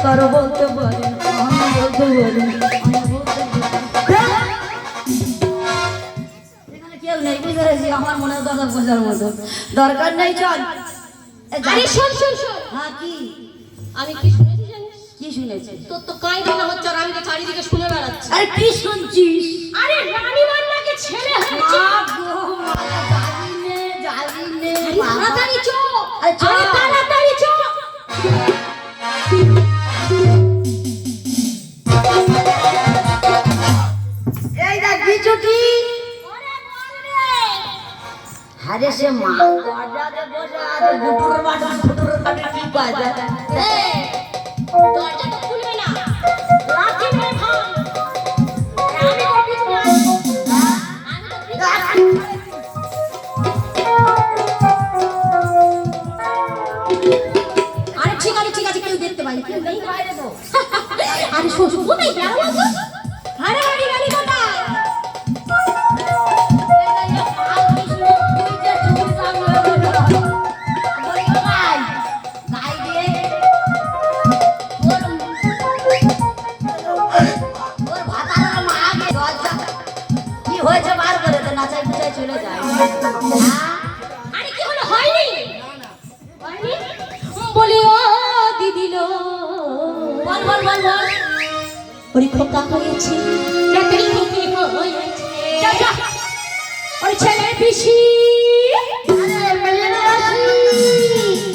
করো বলতে পারেন বলতে পারেন এখানে কেউ নেই বুঝতে পেরেছি আমার মনে কথা বোঝার মতো দরকার নেই চল আরে শোন শোন শোন হ্যাঁ কি আমি কি শুনেছি জানিস কি শুনেছি তোর তো কাঁদা না হচ্ছে আর আমি তো চারিদিকে শুনে বেড়াচ্ছি আরে কি শুনছিস আরে রানী মান্নাকে ছেলে হয়েছে জানি নে তাড়াতাড়ি চো আরে তাড়াতাড়ি চো এই দেখ বিচুটি আরে সে মা দরজাতে বসে আছে গুটুর বাটুর কি বাজা এই দরজা তো খুলবে না লাঠি মেরে ভাঙ আমি তো কিছু না আমি তো আরে ঠিক আছে কেউ দেখতে পাই কেউ নেই বাইরে তো আরে শোন কোথায় গেল আরে গাড়ি কোথায় চলে যায় আরে কি হলো হয়নি বলি ও দিদি লো বল ওরে খোকা হয়েছে রাতের খোকি হয়েছে যা ওরে ছেলের পিসি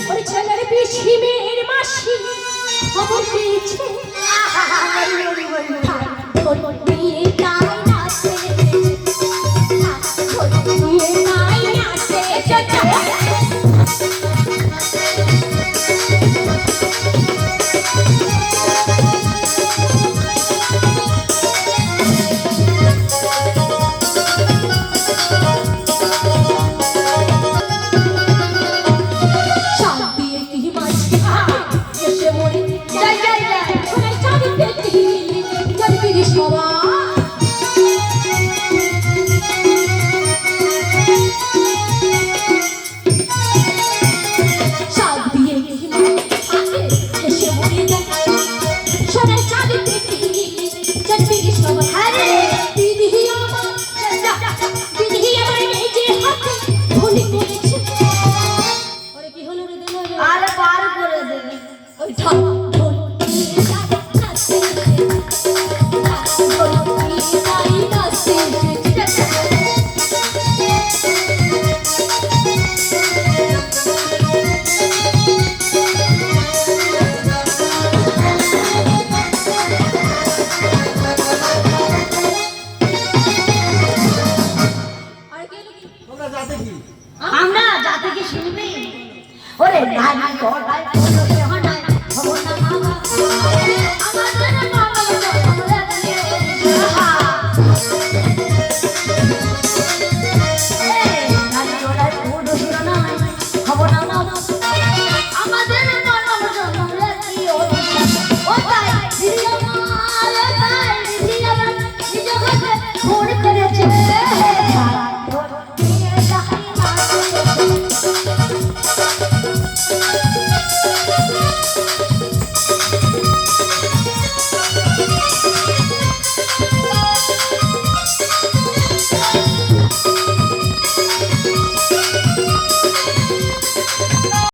ওরে ছেলের পিসি মেয়ের মাসি খবর পেয়েছে